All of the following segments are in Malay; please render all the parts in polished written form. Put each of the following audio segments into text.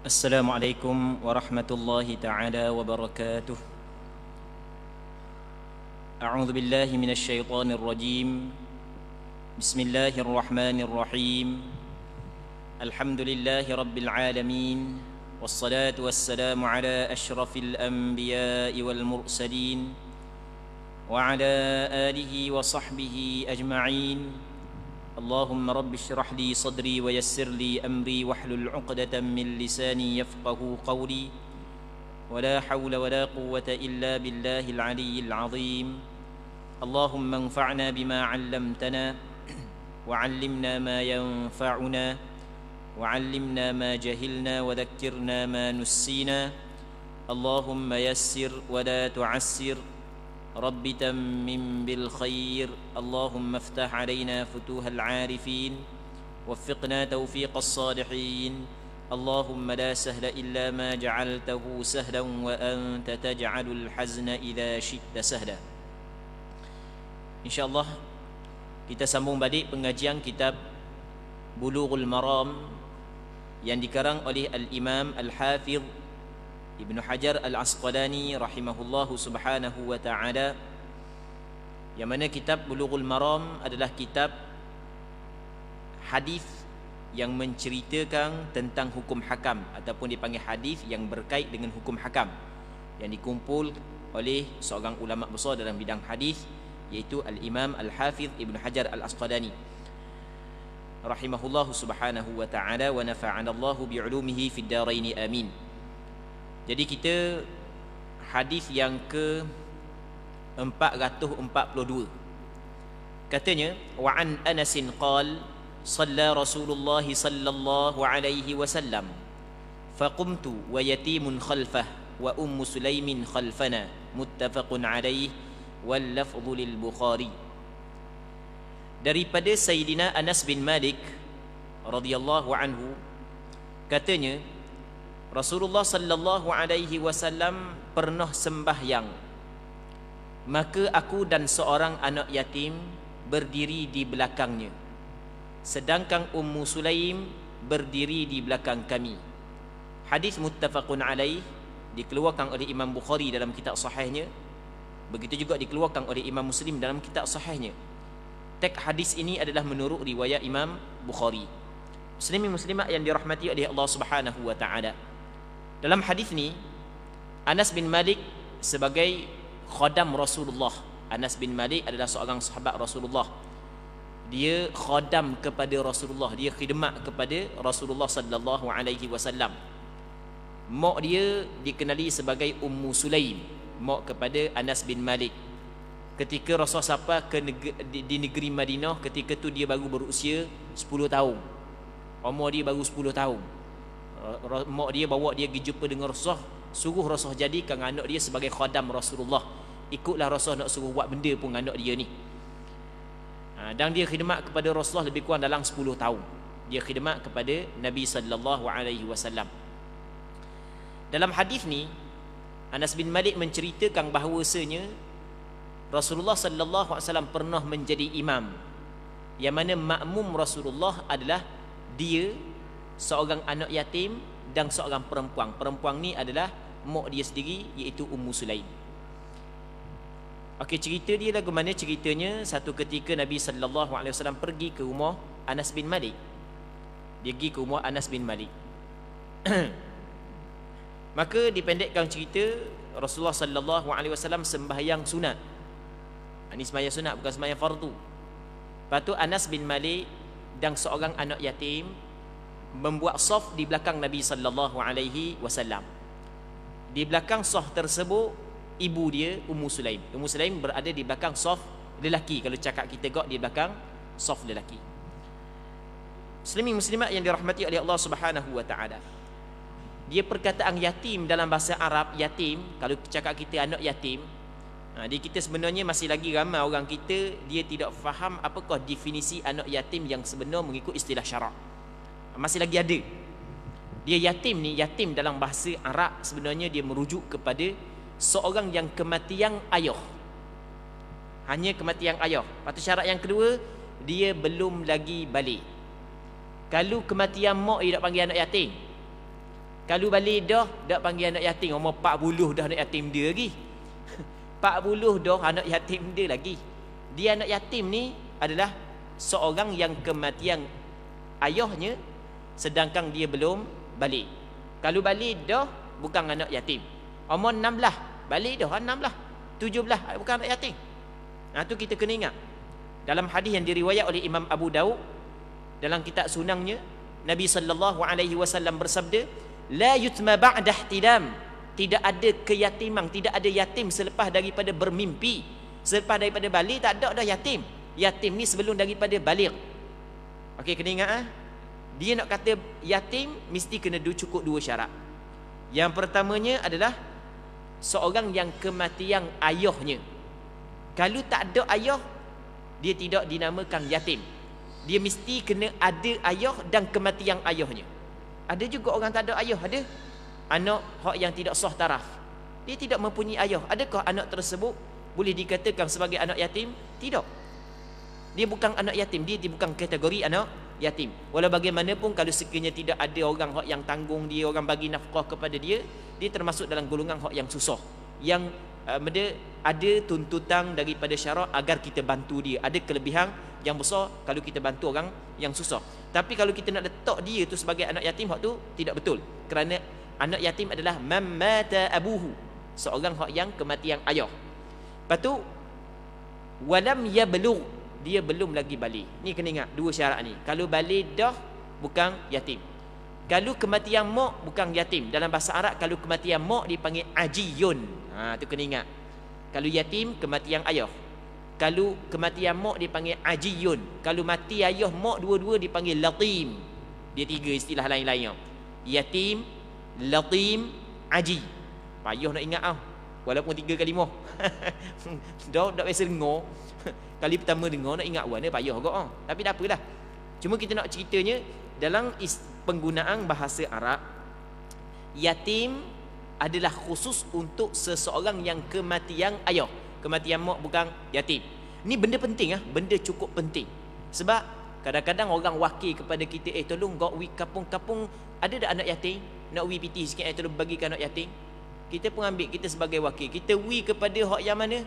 السلام عليكم ورحمة الله تعالى وبركاته. أعوذ بالله من الشيطان الرجيم. بسم الله الرحمن الرحيم. الحمد لله رب العالمين، والصلاة والسلام على أشرف الأنبياء والمرسلين وعلى آله وصحبه أجمعين. اللهم رب اشرح لي صدري ويسر لي أمري واحلل عقدة من لساني يفقه قولي، ولا حول ولا قوة إلا بالله العلي العظيم. اللهم انفعنا بما علمتنا وعلمنا ما ينفعنا وعلمنا ما جهلنا وذكرنا ما نسينا. اللهم يسر ولا تعسر، رب تمم بالخير. اللهم افتح علينا فتوح العارفين، وفقنا توفيق الصالحين. اللهم لا سهل إلا ما جعلته سهلا وأنت تجعل الحزن إذا شئت سهلا. InsyaAllah kita sambung balik pengajian kitab Bulughul Maram yang dikarang oleh Al-Imam Al-Hafidh Ibnu Hajar Al-Asqalani rahimahullahu subhanahu wa ta'ala, yang mana kitab Bulughul Maram adalah kitab hadis yang menceritakan tentang hukum hakam, ataupun dipanggil hadis yang berkait dengan hukum hakam, yang dikumpul oleh seorang ulama besar dalam bidang hadis, iaitu Al-Imam Al-Hafidh Ibnu Hajar Al-Asqalani rahimahullahu subhanahu wa ta'ala, wa nafa'anallahu bi'ulumihi fid daraini amin. Jadi kita hadis yang ke 442. Katanya, wa an Anas qal shalla Rasulullah sallallahu alaihi wasallam faqumtu wa yatimun khalfah wa ummu Sulaimin khalfana, muttafaqun alaihi wal lafdhu lil Bukhari. Daripada Sayyidina Anas bin Malik radhiyallahu anhu, katanya Rasulullah sallallahu alaihi wasallam pernah sembahyang, maka aku dan seorang anak yatim berdiri di belakangnya, sedangkan Ummu Sulaim berdiri di belakang kami. Hadis muttafaqun alaih, dikeluarkan oleh Imam Bukhari dalam kitab sahihnya, begitu juga dikeluarkan oleh Imam Muslim dalam kitab sahihnya. Teks hadis ini adalah menurut riwayat Imam Bukhari. Muslimin muslimat yang dirahmati oleh Allah Subhanahu wa taala, dalam hadis ni Anas bin Malik sebagai khadam Rasulullah. Anas bin Malik adalah seorang sahabat Rasulullah. Dia khadam kepada Rasulullah, dia khidmat kepada Rasulullah sallallahu alaihi wasallam. Mak dia dikenali sebagai Ummu Sulaim, mak kepada Anas bin Malik. Ketika Rasulullah sampai di negeri Madinah, ketika tu dia baru berusia 10 tahun. Umur dia baru 10 tahun. Mak dia bawa dia pergi jumpa dengan Rasulullah, suruh Rasulullah jadikan anak dia sebagai khadam Rasulullah. Ikutlah Rasulullah nak suruh buat benda pun anak dia ni. Dan dia khidmat kepada Rasulullah lebih kurang dalam 10 tahun. Dia khidmat kepada Nabi sallallahu alaihi wasallam. Dalam hadis ni Anas bin Malik menceritakan bahawasanya Rasulullah sallallahu alaihi wasallam pernah menjadi imam, yang mana makmum Rasulullah adalah dia, seorang anak yatim dan seorang perempuan. Perempuan ni adalah mak dia sendiri, iaitu Ummu Sulaim. Okey, cerita dia lagu mana ceritanya? Satu ketika Nabi sallallahu alaihi wasallam pergi ke rumah Anas bin Malik. Dia pergi ke rumah Anas bin Malik. Maka dipendekkan cerita, Rasulullah sallallahu alaihi wasallam sembahyang sunat. Ini sembahyang sunat, bukan sembahyang fardu. Lepas tu Anas bin Malik dan seorang anak yatim membuat saf di belakang Nabi sallallahu alaihi wasallam. Di belakang saf tersebut ibu dia Ummu Sulaim. Ummu Sulaim berada di belakang saf lelaki. Kalau cakap kita gak di belakang saf lelaki. Muslimin muslimat yang dirahmati oleh Allah Subhanahu wa taala. Dia perkataan yatim dalam bahasa Arab, yatim, kalau cakap kita anak yatim, di kita sebenarnya masih lagi ramai orang kita dia tidak faham apakah definisi anak yatim yang sebenar mengikut istilah syarak. Masih lagi ada. Dia yatim ni, yatim dalam bahasa Arab sebenarnya dia merujuk kepada seorang yang kematian ayah. Hanya kematian ayah. Lepas tu syarat yang kedua, dia belum lagi balik. Kalau kematian mak dia tak panggil anak yatim. Kalau balik dah, dak panggil anak yatim. Umur 40 dah anak yatim dia lagi. 40 dah anak yatim dia lagi. Dia anak yatim ni adalah seorang yang kematian ayahnya sedangkan dia belum balik. Kalau balik dah bukan anak yatim. Umur 16, balik dah 16, 17 bukan anak yatim. Tu kita kena ingat. Dalam hadis yang diriwayat oleh Imam Abu Daud dalam kitab sunangnya, Nabi sallallahu alaihi wasallam bersabda, la yutma ba'da ihtilam. Tidak ada keyatiman, tidak ada yatim selepas daripada bermimpi. Selepas daripada balik tak ada dah yatim. Yatim ni sebelum daripada balik. Okey, kena ingat Dia nak kata yatim mesti kena cukup 2 syarat. Yang pertamanya adalah seorang yang kematian ayahnya. Kalau tak ada ayah, dia tidak dinamakan yatim. Dia mesti kena ada ayah dan kematian ayahnya. Ada juga orang tak ada ayah, ada anak hak yang tidak sah taraf. Dia tidak mempunyai ayah. Adakah anak tersebut boleh dikatakan sebagai anak yatim? Tidak. Dia bukan anak yatim, dia bukan kategori anak yatim. Walau bagaimanapun kalau sekiranya tidak ada orang hak yang tanggung dia, orang bagi nafkah kepada dia, dia termasuk dalam golongan hak yang susah. Yang ada tuntutan daripada syarak agar kita bantu dia. Ada kelebihan yang besar kalau kita bantu orang yang susah. Tapi kalau kita nak letak dia tu sebagai anak yatim, hak tu tidak betul. Kerana anak yatim adalah man mata abuhu, seorang hak yang kematian ayah. Lepas tu walam yablugh, dia belum lagi balik. Ni kena ingat 2 syarat ni. Kalau balik dah bukan yatim. Kalau kematian mak bukan yatim. Dalam bahasa Arab kalau kematian mak dipanggil ajiyun. Tu kena ingat. Kalau yatim kematian ayah. Kalau kematian mak dipanggil ajiyun. Kalau mati ayah mak dua-dua dipanggil latim. Dia 3 istilah lain-lainnya. Yatim, latim, aji. Payah nak ingat walaupun 3 kali moh. dah biasa dengar. Kali pertama dengar nak ingat warna payah juga. Tapi tak apalah. Cuma kita nak ceritanya dalam penggunaan bahasa Arab, yatim adalah khusus untuk seseorang yang kematian ayah. Kematian mak bukan yatim. Ni benda penting benda cukup penting. Sebab kadang-kadang orang wakil kepada kita, tolong gak wi kampung-kampung ada tak anak yatim? Nak wi piti sikit, tolong bagikan anak yatim. Kita pun ambil, kita sebagai wakil, kita wi kepada hak yang mana?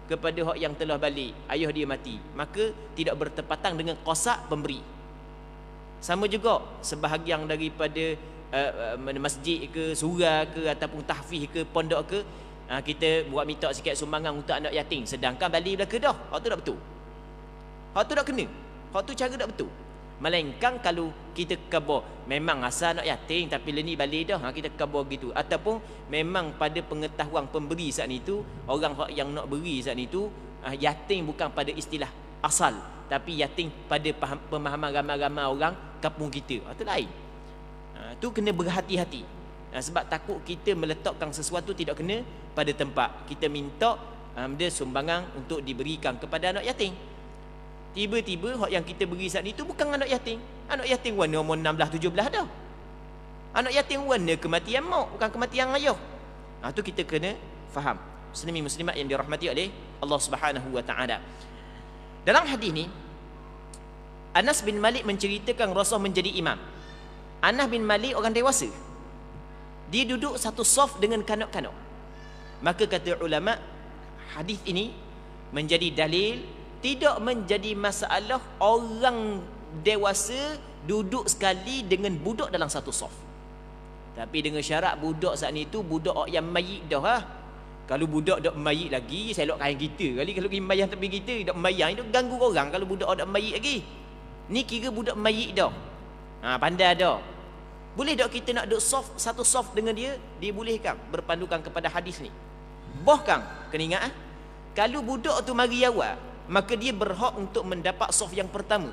Kepada hak yang telah balik, ayah dia mati. Maka tidak bertepatan dengan qasak pemberi. Sama juga sebahagian daripada masjid ke, surau ke, ataupun tahfiz ke, pondok ke, kita buat minta sikit sumbangan untuk anak yatim, sedangkan balik belaka dah. Hak tu tak betul. Hak tu tak kena. Hak tu cara tak betul. Melainkan kalau kita khabar memang asal anak yatim tapi leni balik dah, kita khabar gitu. Ataupun memang pada pengetahuan pemberi saat itu, orang yang nak beri saat itu, yatim bukan pada istilah asal, tapi yatim pada pemahaman ramai-ramai orang kampung kita. Itu lain. Tu kena berhati-hati. Sebab takut kita meletakkan sesuatu tidak kena pada tempat. Kita minta dia sumbangan untuk diberikan kepada anak yatim. Tiba-tiba hak yang kita beri saat itu bukan anak yatim. Anak yatim warna umur 16, 17 dah. Anak yatim warna kematian mak, bukan kematian ayah. Tu kita kena faham. Muslimin muslimat yang dirahmati oleh Allah Subhanahu wa taala. Dalam hadis ni Anas bin Malik menceritakan Rasul menjadi imam. Anas bin Malik orang dewasa. Dia duduk satu saf dengan kanak-kanak. Maka kata ulama, hadis ini menjadi dalil tidak menjadi masalah orang dewasa duduk sekali dengan budak dalam satu saf. Tapi dengan syarat budak saat itu budak yang mayit dah. Kalau budak dak mayit lagi, selok kain kita. Kali kalau mayang tepi kita dak mayang itu ganggu orang kalau budak dak mayit lagi. Ni kira budak mayit dah. Pandai dah. Boleh tak kita nak duduk soft, satu soft dengan dia? Dibolehkan berpandukan kepada hadis ni. Bahkan kena ingat kalau budak tu mari awal, maka dia berhak untuk mendapat soft yang pertama.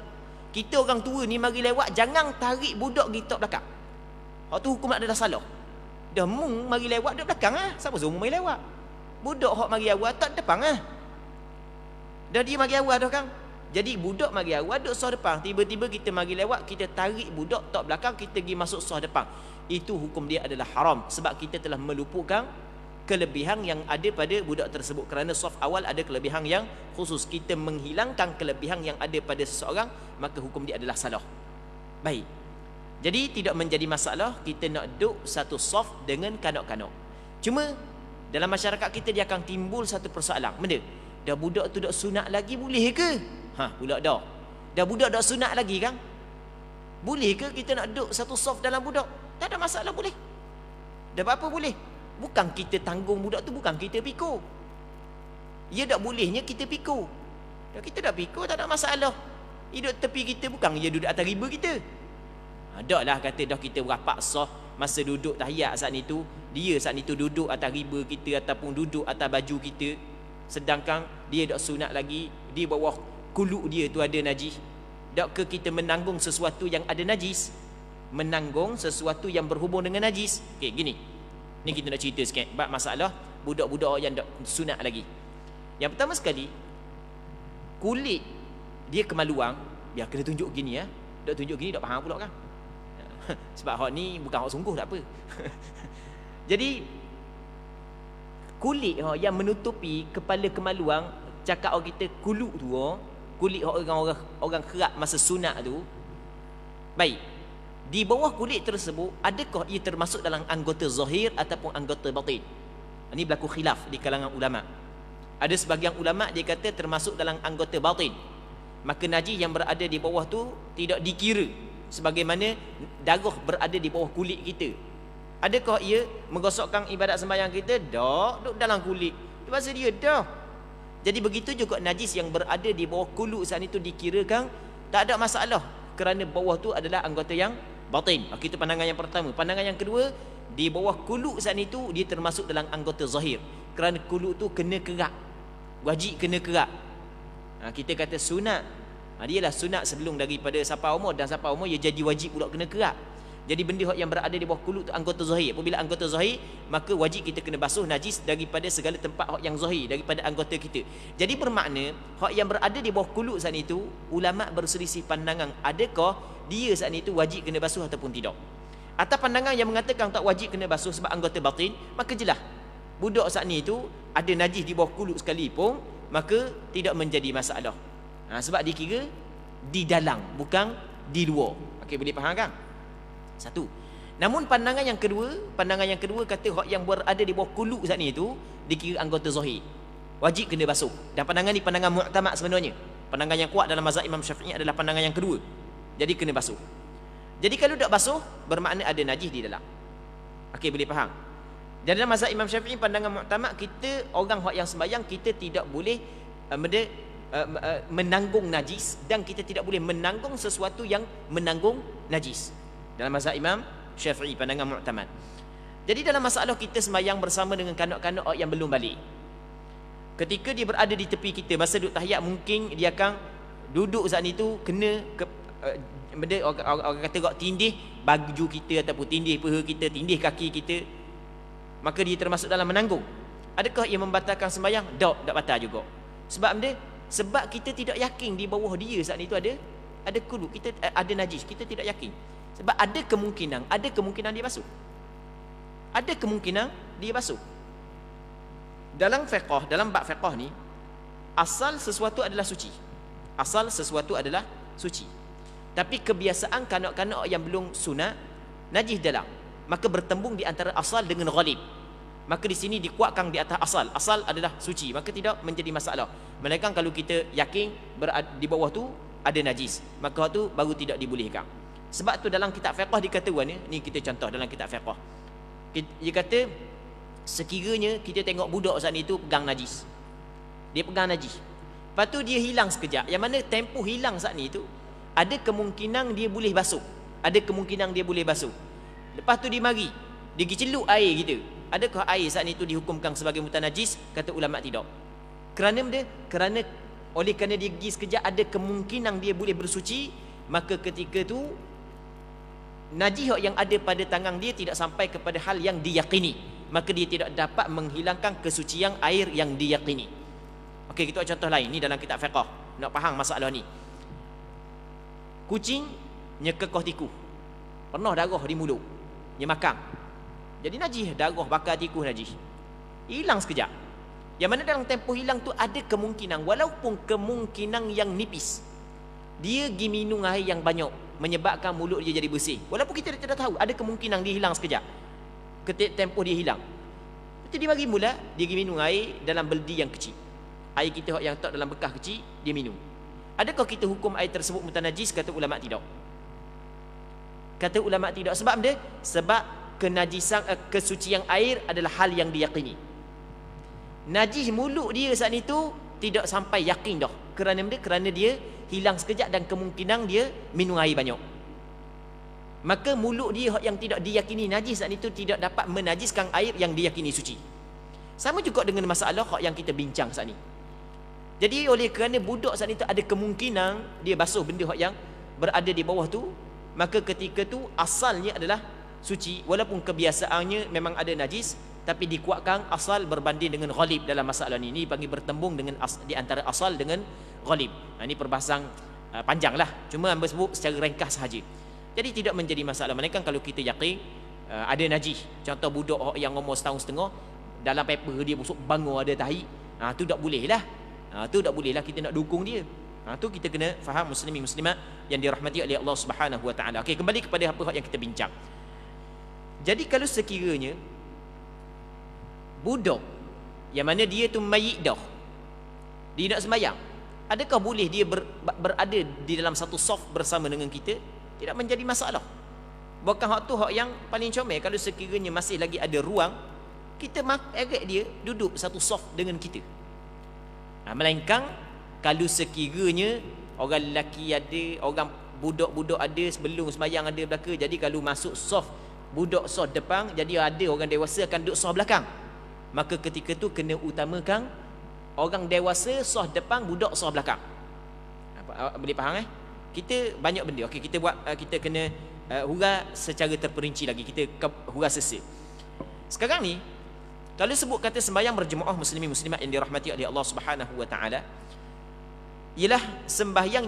Kita orang tua ni mari lewat, jangan tarik budak kita belakang. Hak tu hukum adalah salah. Dah mung mari lewat duduk belakang Siapa suruh mari lewat? Budak hak mari awal tak depan Dah dia mari awal dah kan. Jadi budak mari awal duduk sah depan. Tiba-tiba kita mari lewat, kita tarik budak tak belakang, kita pergi masuk sah depan. Itu hukum dia adalah haram. Sebab kita telah meluputkan kelebihan yang ada pada budak tersebut. Kerana saf awal ada kelebihan yang khusus. Kita menghilangkan kelebihan yang ada pada seseorang, maka hukum dia adalah salah. Baik. Jadi tidak menjadi masalah kita nak duduk satu saf dengan kanak-kanak. Cuma dalam masyarakat kita dia akan timbul satu persoalan. Benda, dah budak tu dak sunat lagi boleh ke? Pula dah. Dah budak dak sunat lagi kan? Boleh ke kita nak duduk satu saf dalam budak? Tak ada masalah, boleh. Dah apa boleh? Bukan kita tanggung budak tu, bukan kita pikul. Ya tak bolehnya kita pikul. Dah kita dah pikul tak ada masalah. Dia duduk tepi kita, bukan dia duduk atas riba kita. Dak lah kata dah kita berapak sah masa duduk tahiyat saat itu, dia saat itu duduk atas riba kita ataupun duduk atas baju kita, sedangkan dia dak sunat lagi, di bawah kuluk dia tu ada najis. Dak ke kita menanggung sesuatu yang ada najis, menanggung sesuatu yang berhubung dengan najis. Okey, gini. Ni kita nak cerita sikit bab masalah budak-budak yang dak sunat lagi. Yang pertama sekali, kulit dia kemaluan, biar kena tunjuk gini ya. Dak tunjuk gini dak faham pula kan. Sebab hak ni bukan hak sungguh, tak apa. Jadi kulit yang menutupi kepala kemaluan, cakap orang kita kuluk tu, kulit orang kerak masa sunat tu. Baik, di bawah kulit tersebut adakah ia termasuk dalam anggota zahir ataupun anggota batin? Ini berlaku khilaf di kalangan ulama. Ada sebahagian ulama dia kata termasuk dalam anggota batin, maka najis yang berada di bawah tu tidak dikira sebagaimana darah berada di bawah kulit kita. Adakah ia menggosokkan ibadat sembahyang kita? Tak, duduk dalam kulit. Bahasa dia dah. Jadi begitu juga najis yang berada di bawah kulit saat itu dikirakan tak ada masalah, kerana bawah tu adalah anggota yang batin. Itu pandangan yang pertama. Pandangan yang kedua, di bawah kulit saat itu dia termasuk dalam anggota zahir, kerana kulit tu kena kerak, wajib kena kerak. Kita kata sunat, dia lah sunat sebelum daripada sampai umur, dan sampai umur ia jadi wajib pula kena kerak. Jadi benda yang berada di bawah kulit tu anggota zahir. Apabila anggota zahir, maka wajib kita kena basuh najis daripada segala tempat yang zahir, daripada anggota kita. Jadi bermakna hak yang berada di bawah kulit saat itu, ulama berselisih pandangan adakah dia saat itu wajib kena basuh ataupun tidak. Atas pandangan yang mengatakan tak wajib kena basuh sebab anggota batin, maka jelas budak saat ni itu ada najis di bawah kulit sekalipun, maka tidak menjadi masalah. Sebab dikira di dalam, bukan di luar. Okey, boleh faham kan? Satu. Namun pandangan yang kedua kata hak yang berada di bawah kulit saat ni itu dikira anggota zahir, wajib kena basuh. Dan pandangan ni pandangan mu'tamad sebenarnya. Pandangan yang kuat dalam mazhab Imam Syafi'i adalah pandangan yang kedua. Jadi kena basuh. Jadi kalau tak basuh, bermakna ada najis di dalam. Okey, boleh faham? Dan dalam mazhab Imam Syafi'i pandangan mu'tamad, kita orang hak yang sembahyang kita tidak boleh menanggung najis, dan kita tidak boleh menanggung sesuatu yang menanggung najis. Dalam mazhab Imam Syafi'i pandangan mu'tamad. Jadi dalam masalah kita sembahyang bersama dengan kanak-kanak yang belum balik, ketika dia berada di tepi kita masa duduk tahiyat, mungkin dia akan duduk saat itu kena benda orang kata kok tindih baju kita ataupun tindih peha kita, tindih kaki kita, maka dia termasuk dalam menanggung. Adakah ia membatalkan sembahyang? Tak batal juga. Sebab benda, sebab kita tidak yakin di bawah dia saat itu ada kulit, kita ada najis, kita tidak yakin. Sebab ada kemungkinan dia basuh. Ada kemungkinan dia basuh. Dalam fiqh, dalam bab fiqh ni, asal sesuatu adalah suci. Asal sesuatu adalah suci. Tapi kebiasaan kanak-kanak yang belum sunat, najis dalam, maka bertembung di antara asal dengan ghalib. Maka di sini dikuatkan di atas asal. Asal adalah suci, maka tidak menjadi masalah. Melainkan kalau kita yakin di bawah tu ada najis, maka tu baru tidak dibolehkan. Sebab tu dalam kitab fiqh dikatakan ni kita contoh dalam kitab fiqh. Dia kata sekiranya kita tengok budak saat ni tu pegang najis. Dia pegang najis. Lepas tu dia hilang sekejap. Yang mana tempoh hilang saat ni tu ada kemungkinan dia boleh basuh. Ada kemungkinan dia boleh basuh. Lepas tu dia mari, dia pergi celup air kita. Adakah air saat itu dihukumkan sebagai mutanajis? Kata ulama tidak. Kerana oleh kerana dia pergi sekejap ada kemungkinan dia boleh bersuci, maka ketika tu najis yang ada pada tangan dia tidak sampai kepada hal yang diyakini, maka dia tidak dapat menghilangkan kesucian air yang diyakini. Okey, kita contoh lain ni dalam kitab fiqh. Nak faham masalah ni. Kucing nyekekah tikus. Pernah darah di mulut. Dia makan. Jadi najis, darah bakar tikus najis. Hilang sekejap. Yang mana dalam tempoh hilang tu ada kemungkinan, walaupun kemungkinan yang nipis, dia pergi minum air yang banyak. menyebabkan mulut dia jadi bersih. Walaupun kita tidak tahu, ada kemungkinan dia hilang sekejap. Ketika tempoh dia hilang. Lepas dia bagi mula, dia pergi minum air dalam beldi yang kecil. Air kita yang tak dalam bekas kecil, dia minum. Adakah kita hukum air tersebut mutanajis? Kata ulama tidak. Kata ulama tidak. Sebab dia? Sebab kenajisan, kesucian air adalah hal yang diyakini. Najis mulut dia saat itu tidak sampai yakin dah. Kerana dia hilang sekejap dan kemungkinan dia minum air banyak. Maka mulut dia yang tidak diyakini najis saat itu tidak dapat menajiskan air yang diyakini suci. Sama juga dengan masalah yang kita bincang saat ini. Jadi oleh kerana budak saat itu ada kemungkinan dia basuh benda yang berada di bawah tu, maka ketika tu asalnya adalah suci, walaupun kebiasaannya memang ada najis, tapi dikuatkan asal berbanding dengan ghalib dalam masalah ni. Ini panggil bertembung dengan di antara asal dengan ghalib. Ini perbahasan panjang lah, cuma hamba sebut secara ringkas sahaja. Jadi tidak menjadi masalah. Melainkan kalau kita yakin ada najis. Contoh budak yang umur setahun setengah, dalam paper dia busuk bangun ada tahi, tu tak boleh lah. Tu tak boleh lah, kita nak dukung dia. Tu kita kena faham muslimin muslimat yang dirahmati oleh Allah Subhanahu Wa Taala. Okey, kembali kepada apa yang kita bincang. Jadi kalau sekiranya budak yang mana dia tu mayit dah, dia nak sembahyang, adakah boleh dia berada di dalam satu saf bersama dengan kita? Tidak menjadi masalah. Bukan hak tu hak yang paling comel. Kalau sekiranya masih lagi ada ruang, kita agak dia duduk satu saf dengan kita. Melainkan kalau sekiranya orang lelaki ada, orang budak-budak ada, sebelum sembahyang ada belaka, jadi kalau masuk saf budak saf depan, jadi ada orang dewasa akan duduk saf belakang, maka ketika tu kena utamakan orang dewasa saf depan, budak saf belakang. Boleh faham Kita banyak benda. Okey, kita kena hurah secara terperinci lagi. Kita hurah sesi. Sekarang ni kalau sebut kata sembahyang berjemaah muslimin muslimat yang dirahmati oleh Allah Subhanahu Wa Taala, ialah sembahyang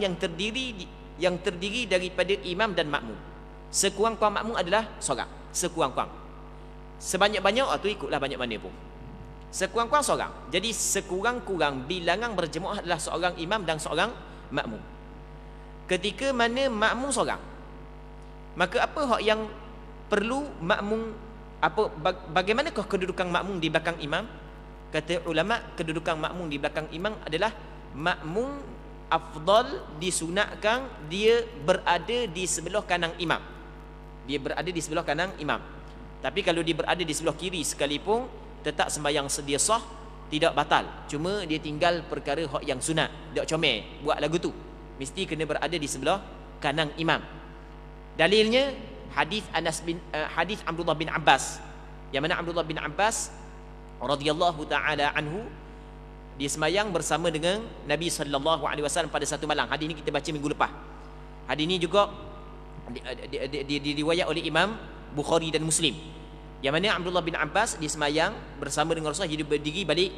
yang terdiri daripada imam dan makmum. Sekurang-kurang makmum adalah seorang. Sekurang-kurang. Sebanyak-banyak tu ikutlah banyak mana pun. Sekurang-kurang seorang. Jadi sekurang-kurang bilangan berjemaah adalah seorang imam dan seorang makmum. Ketika mana makmum seorang, maka apa hak yang perlu makmum, bagaimanakah kedudukan makmum di belakang imam? Kata ulama, kedudukan makmum di belakang imam adalah makmum afdal disunatkan dia berada di sebelah kanan imam. Dia berada di sebelah kanan imam. Tapi kalau dia berada di sebelah kiri sekalipun, tetap sembahyang sedia sah, tidak batal. Cuma dia tinggal perkara hak yang sunat. Tak comel buat lagu tu. Mesti kena berada di sebelah kanan imam. Dalilnya hadis hadis Abdullah bin Abbas, yang mana Abdullah bin Abbas radhiyallahu taala anhu dia sembahyang bersama dengan Nabi sallallahu alaihi wasallam pada satu malam. Hadis ini kita baca minggu lepas. Hadis ini juga diriwayat oleh Imam Bukhari dan Muslim. Yang mana Abdullah bin Abbas dia sembahyang bersama dengan Rasulullah, dia berdiri balik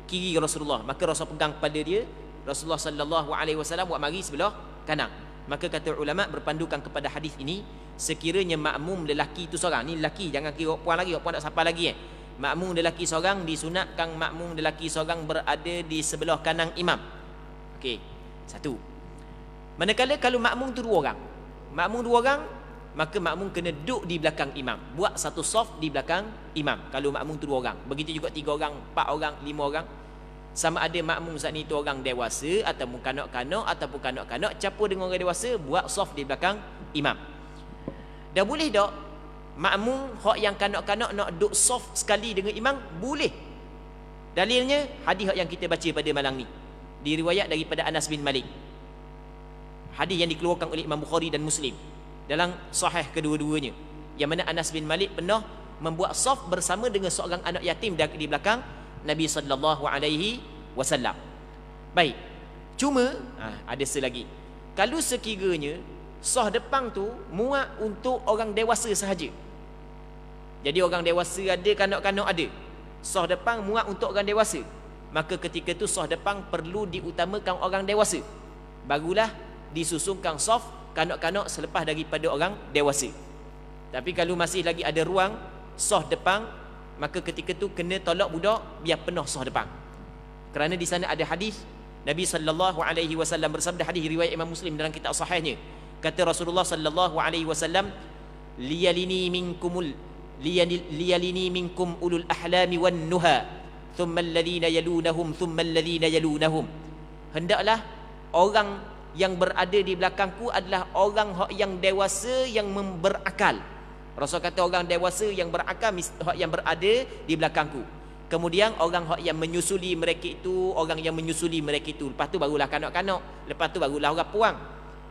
kiri Rasulullah. Maka Rasul pegang pada dia, Rasulullah sallallahu alaihi wasallam buat mari sebelah kanan. Maka kata ulama berpandukan kepada hadis ini, sekiranya makmum lelaki itu seorang, ni lelaki jangan kira puan lagi, puan tak siapa lagi makmum lelaki seorang disunatkan makmum lelaki seorang berada di sebelah kanan imam. Okey, satu. Manakala kalau makmum tu dua orang, maka makmum kena duduk di belakang imam, buat satu saf di belakang imam. Kalau makmum tu dua orang, begitu juga 3 orang, 4 orang, 5 orang. Sama ada makmum saat ni tu orang dewasa ataupun kanak-kanak, ataupun kanak-kanak campur dengan orang dewasa, buat saf di belakang imam. Dah boleh tak makmum hak yang kanak-kanak nak duduk saf sekali dengan imam? Boleh. Dalilnya hadis yang kita baca pada malam ni, diriwayat daripada Anas bin Malik. Hadis yang dikeluarkan oleh Imam Bukhari dan Muslim dalam sahih kedua-duanya, yang mana Anas bin Malik pernah membuat saf bersama dengan seorang anak yatim di belakang Nabi sallallahu alaihi wasallam. Baik. Cuma ada selagi. Kalau sekiranya saf depan tu muat untuk orang dewasa sahaja. Jadi orang dewasa ada, kanak-kanak ada. Saf depan muat untuk orang dewasa. Maka ketika tu saf depan perlu diutamakan orang dewasa. Barulah disusunkan saf kanak-kanak selepas daripada orang dewasa. Tapi kalau masih lagi ada ruang saf depan, maka ketika tu kena tolak budak biar penuh saf depan. Kerana di sana ada hadis Nabi sallallahu alaihi wasallam bersabda, hadis riwayat Imam Muslim dalam kitab sahihnya. Kata Rasulullah sallallahu alaihi wasallam, liyalini minkum ulul ahlami wan nuha, thumma alladhina yalunahum, thumma alladhina yalunahum. Hendaklah orang yang berada di belakangku adalah orang yang dewasa yang berakal. Rasul kata orang dewasa yang berakal yang berada di belakangku. Kemudian orang yang menyusuli mereka itu, orang yang menyusuli mereka itu. Lepas tu barulah kanak-kanak, lepas tu barulah orang puang.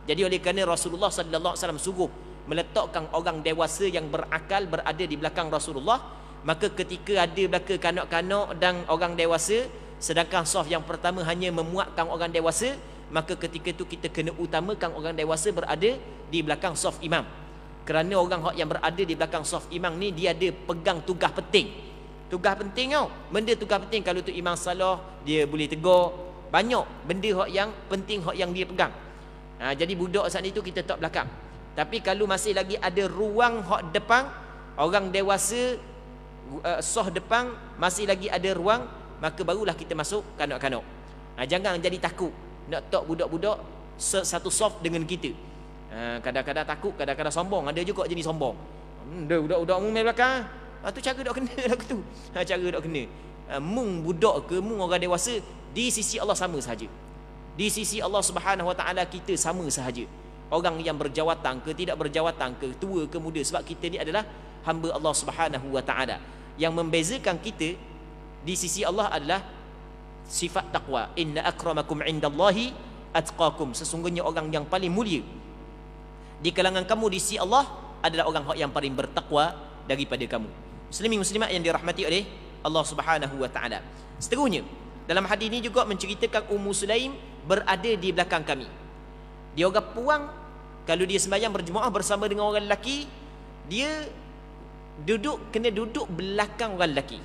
Jadi oleh kerana Rasulullah sallallahu alaihi wasallam sungguh meletakkan orang dewasa yang berakal berada di belakang Rasulullah, maka ketika ada belakang kanak-kanak dan orang dewasa, sedangkan saf yang pertama hanya memuatkan orang dewasa, maka ketika itu kita kena utamakan orang dewasa berada di belakang saf imam. Kerana orang yang berada di belakang saf imam ni dia ada pegang tugas penting. Tugas penting tau. Benda tugas penting, kalau tu imam salah, dia boleh tegur. Banyak benda yang penting yang dia pegang. Jadi budak saat itu kita tak belakang. Tapi kalau masih lagi ada ruang depan, orang dewasa saf depan masih lagi ada ruang, maka barulah kita masuk kanak-kanak. Jangan jadi takut nak tak budak-budak satu saf dengan kita. Kadang-kadang takut, kadang-kadang sombong. Ada juga jenis sombong. Budak-budak mung belakang. Tu cara dak kena lagu tu. Cara dak kena. Mung budak ke mung orang dewasa, di sisi Allah sama sahaja. Di sisi Allah Subhanahu Wa Taala kita sama sahaja. Orang yang berjawatan ke tidak berjawatan ke, tua ke muda, sebab kita ni adalah hamba Allah Subhanahu Wa Taala. Yang membezakan kita di sisi Allah adalah sifat taqwa. Inna akramakum indallahi atqakum. Sesungguhnya orang yang paling mulia di kalangan kamu di sisi Allah adalah orang yang paling bertakwa daripada kamu. Muslimin muslimat yang dirahmati oleh Allah Subhanahu Wa Taala. Seterusnya, dalam hadis ini juga menceritakan Ummu Sulaim berada di belakang kami. Dia orang puang, kalau dia sembahyang berjemaah bersama dengan orang lelaki, dia kena duduk belakang orang lelaki.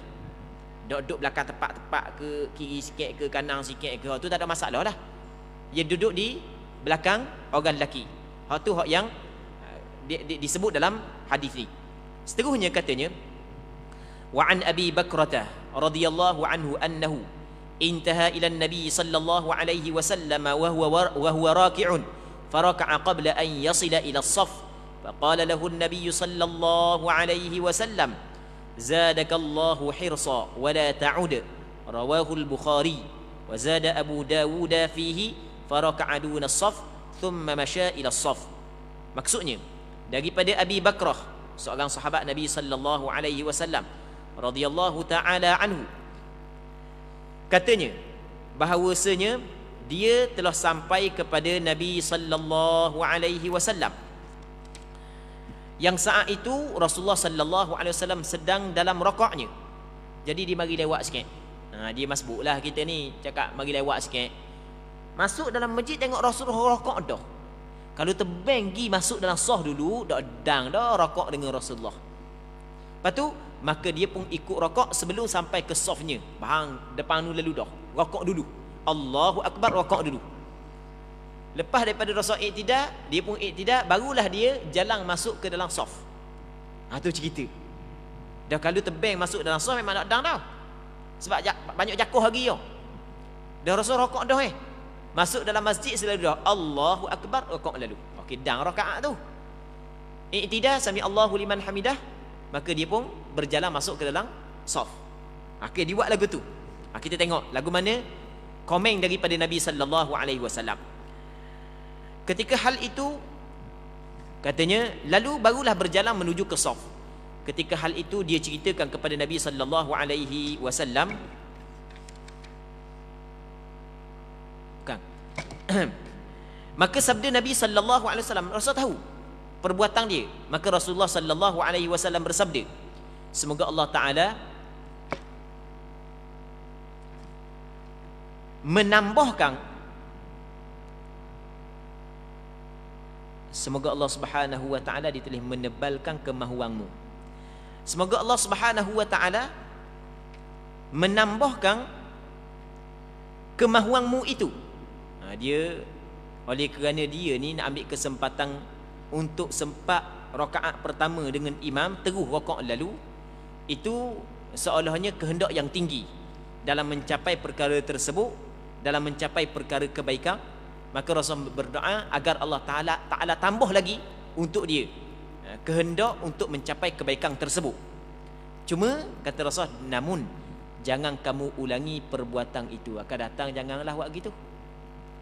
Duduk belakang tepat-tepat ke, kiri sikit ke, kanan sikit ke, tu tak ada masalah lah. Dia duduk di belakang orang lelaki. Hak tu hak yang disebut dalam hadis ni. Seterusnya katanya, wa an Abi Bakrah radhiyallahu anhu annahu intaha ila an-nabi sallallahu alaihi wasallam wa huwa raki'un faraka'a qabla an yasila ila as-saff faqala lahu an-nabi sallallahu alaihi wasallam zadakallahu hirsa wa la ta'ud rawahu al-Bukhari wa zada Abu Dawud fihi faraka'a duna as-saff thumma masya ila as-saff. Maksudnya daripada Abi Bakrah, seorang sahabat Nabi sallallahu alaihi wasallam radhiyallahu taala anhu, katanya bahawasanya dia telah sampai kepada Nabi sallallahu alaihi wasallam yang saat itu Rasulullah sallallahu alaihi wasallam sedang dalam rakaatnya. Jadi dia mari lewat sikit. Dia masbuklah kita ni, cakap mari lewat sikit. Masuk dalam masjid tengok Rasulullah rakaat dah. Kalau terbang pergi masuk dalam sah dulu, dak dang dah rakaat dengan Rasulullah. Lepas tu maka dia pun ikut rakaat sebelum sampai ke safnya. Bahang depan tu lalu dah. Rakaat dulu. Allahu akbar, rakaat dulu. Lepas daripada Rasul iktidal, dia pun iktidal, barulah dia jalan masuk ke dalam saf. Tu cerita. Dah kalau terbang masuk dalam saf memang tak dang dah. Sebab banyak jakuh lagi yo. Dah Rasul rakaat dah masuk dalam masjid selalu dah Allahu akbar, rakaat lalu. Okey, dang rakaat tu. Iktidal sami Allahu liman hamidah, maka dia pun berjalan masuk ke dalam saf. Okey, dia buat lagu tu. Kita tengok lagu mana komen daripada Nabi sallallahu alaihi wasallam. Ketika hal itu katanya, lalu barulah berjalan menuju ke saf. Ketika hal itu dia ceritakan kepada Nabi sallallahu alaihi wasallam. Maka sabda Nabi sallallahu alaihi wasallam, Rasul tahu perbuatan dia. Maka Rasulullah sallallahu alaihi wasallam bersabda, semoga Allah Taala menambahkan, semoga Allah Subhanahu wa taala dia telah menebalkan kemahuanmu. Semoga Allah Subhanahu wa taala menambahkan kemahuanmu itu. Dia oleh kerana dia ni nak ambil kesempatan untuk sempat rakaat pertama dengan imam, terus rakaat lalu, itu seolahnya kehendak yang tinggi dalam mencapai perkara tersebut, dalam mencapai perkara kebaikan Maka Rasul berdoa agar Allah Ta'ala tambah lagi untuk dia kehendak untuk mencapai kebaikan tersebut. Cuma kata Rasul, namun jangan kamu ulangi perbuatan itu. Akan datang janganlah buat gitu.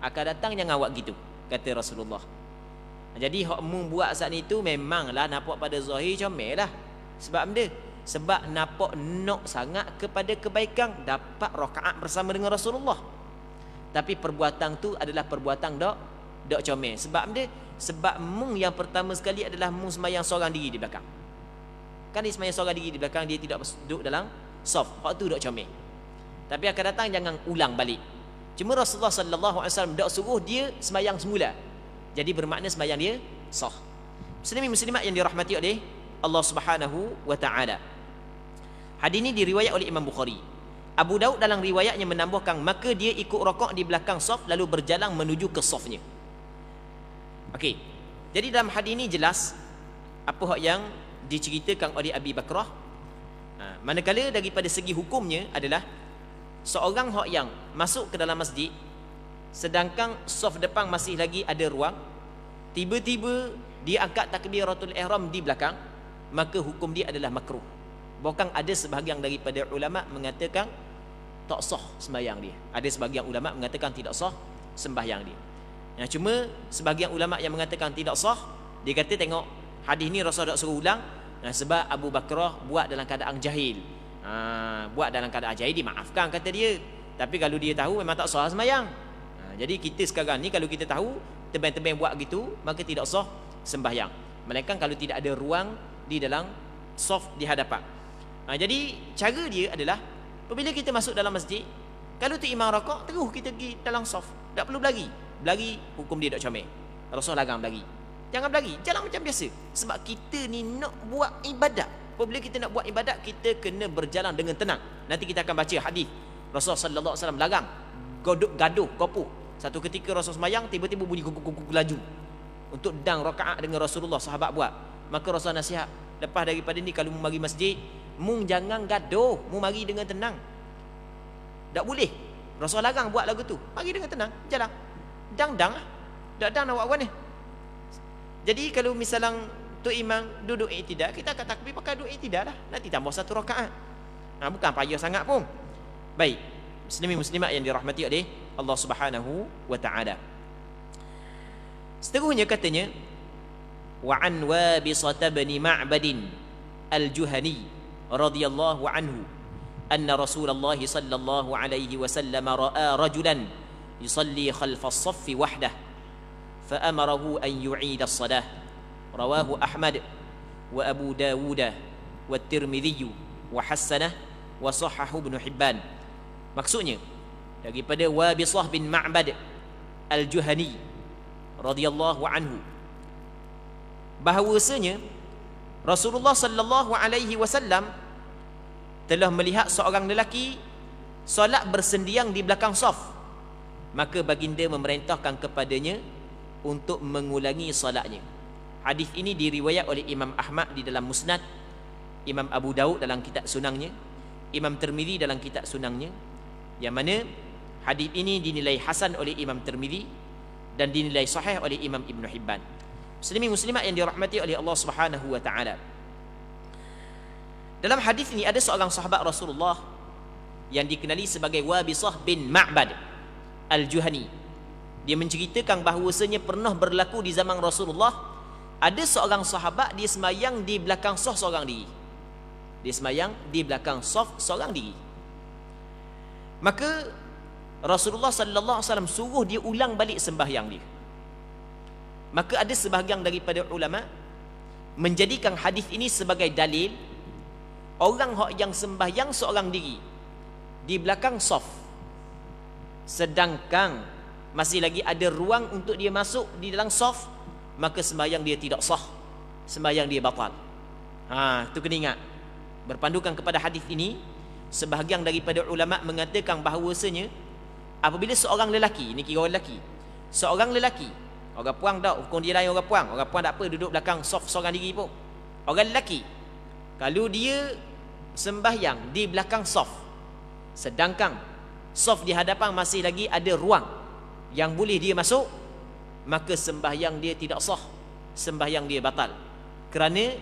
Akan datang jangan buat gitu, kata Rasulullah. Jadi hak mu buat saat itu memanglah nampak pada zahir comel lah. Sebab benda? Sebab nampak nak sangat kepada kebaikan, dapat rakaat bersama dengan Rasulullah. Tapi perbuatan tu adalah perbuatan dok comel. Sebab benda? Sebab mung yang pertama sekali adalah mung sembahyang seorang diri di belakang. Kan dia sembahyang seorang diri di belakang, dia tidak duduk dalam saf. Hak tu dok comel. Tapi akan datang jangan ulang balik. Cuma Rasulullah sallallahu alaihi wasallam dak suruh dia sembahyang semula. Jadi bermakna sembahyang dia sah. Muslimin muslimat yang dirahmati oleh Allah Subhanahu wa taala. Hadis ini diriwayat oleh Imam Bukhari. Abu Daud dalam riwayatnya menambahkan, maka dia ikut rakaat di belakang saf lalu berjalan menuju ke safnya. Okey. Jadi dalam hadis ini jelas apa yang diceritakan oleh Abi Bakrah. Manakala daripada segi hukumnya adalah seorang hak yang masuk ke dalam masjid sedangkan saf depan masih lagi ada ruang, tiba-tiba dia angkat takbiratul ihram di belakang, maka hukum dia adalah makruh. Bahkan ada sebahagian daripada ulama mengatakan tak sah sembahyang dia. Ada sebahagian ulama mengatakan tidak sah sembahyang dia. Cuma sebahagian ulama yang mengatakan tidak sah, dia kata tengok hadis ni Rasul tak suruh ulang, sebab Abu Bakrah buat dalam keadaan jahil. Buat dalam keadaan jahil dimaafkan kata dia. Tapi kalau dia tahu memang tak sah sembahyang. Jadi kita sekarang ni kalau kita tahu tebang-tebang buat gitu, maka tidak sah sembahyang. Melainkan kalau tidak ada ruang di dalam saf di hadapan. Jadi cara dia adalah apabila kita masuk dalam masjid, kalau tu imam rakaat, terus kita pergi dalam saf. Tak perlu berlari. Berlari hukum dia tak comel. Rasul larang berlari. Jangan berlari, jalan macam biasa. Sebab kita ni nak buat ibadat. Apabila kita nak buat ibadat, kita kena berjalan dengan tenang. Nanti kita akan baca hadis Rasul sallallahu alaihi wasallam larang gaduh, kopuh. Satu ketika Rasul sembahyang, tiba-tiba bunyi guguk laju untuk dang rakaat dengan Rasulullah, sahabat buat. Maka Rasul nasihat, lepas daripada ni kalau mu mari masjid, mu jangan gaduh, mu mari dengan tenang. Tak boleh. Rasul larang buat lagu tu. Mari dengan tenang, jalan. Dang lah. Tak dang nak buat apa ni. Jadi kalau misalnya tu imam duduk i'tidal, kita akan takbir pakai duduk i'tidal lah. Nanti tambah satu rakaat. Bukan payah sangat pun. Baik, muslimin muslimat yang dirahmati oleh Allah Subhanahu wa taala. Seterusnya katanya, wa an Wabisah bin Ma'bad al-Juhani radhiyallahu anhu anna Rasulullah sallallahu alaihi wasallam ra'a rajulan yusalli khalfa as-saff wahdah fa amarahu an yu'ida as-salah. Rawahu Ahmad wa Abu Dawud wa Tirmidzi wa hasanah wa sahahu Ibn Hibban. Maksudnya daripada Wabisah bin Ma'bad al-Juhani radhiyallahu anhu bahawasanya Rasulullah sallallahu alaihi wasallam telah melihat seorang lelaki solat bersendiang di belakang saf, maka baginda memerintahkan kepadanya untuk mengulangi solatnya. Hadis ini diriwayat oleh Imam Ahmad di dalam Musnad, Imam Abu Daud dalam kitab Sunangnya, Imam Tirmidzi dalam kitab Sunangnya, yang mana hadis ini dinilai hasan oleh Imam Tirmidzi dan dinilai sahih oleh Imam Ibn Hibban. Muslimin muslimat yang dirahmati oleh Allah Subhanahu wa taala. Dalam hadis ini ada seorang sahabat Rasulullah yang dikenali sebagai Wabisah bin Ma'bad al-Juhani. Dia menceritakan bahawasanya pernah berlaku di zaman Rasulullah, ada seorang sahabat dia sembahyang di belakang saf seorang diri. Dia sembahyang di belakang saf seorang diri. Maka Rasulullah sallallahu alaihi wasallam suruh dia ulang balik sembahyang dia. Maka ada sebahagian daripada ulama menjadikan hadis ini sebagai dalil orang yang sembahyang seorang diri di belakang saf, sedangkan masih lagi ada ruang untuk dia masuk di dalam saf, maka sembahyang dia tidak sah, sembahyang dia batal. Itu kena ingat. Berpandukan kepada hadis ini, sebahagian daripada ulama mengatakan bahawasanya apabila seorang lelaki, ini kira orang lelaki, seorang lelaki, orang puang tak, hukum dia lain orang puang tak apa, duduk belakang saf seorang diri pun. Orang lelaki, kalau dia sembahyang di belakang saf, sedangkan saf di hadapan masih lagi ada ruang yang boleh dia masuk, maka sembahyang dia tidak sah, sembahyang dia batal. Kerana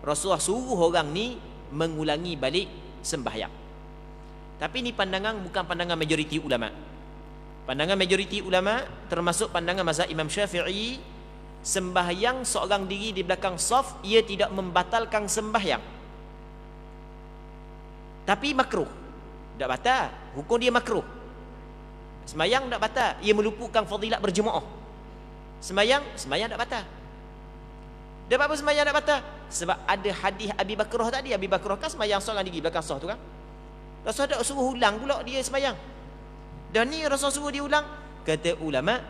Rasulullah suruh orang ni mengulangi balik sembahyang. Tapi ni pandangan bukan pandangan majoriti ulama. Pandangan majoriti ulama termasuk pandangan mazhab Imam Syafi'i, sembahyang seorang diri di belakang saf ia tidak membatalkan sembahyang, tapi makruh. Tak batal, hukum dia makruh. Sembahyang tak batal, ia meluputkan fadilat berjemaah. Sembahyang tak batal. Sebab apa sembahyang tak batal? Sebab ada hadis Abi Bakrah tadi. Abi Bakrah kan sembahyang seorang diri belakang saf tu kan. Rasul tak suruh ulang pula dia sembahyang. Dan ni Rasul suruh dia ulang. Kata ulama,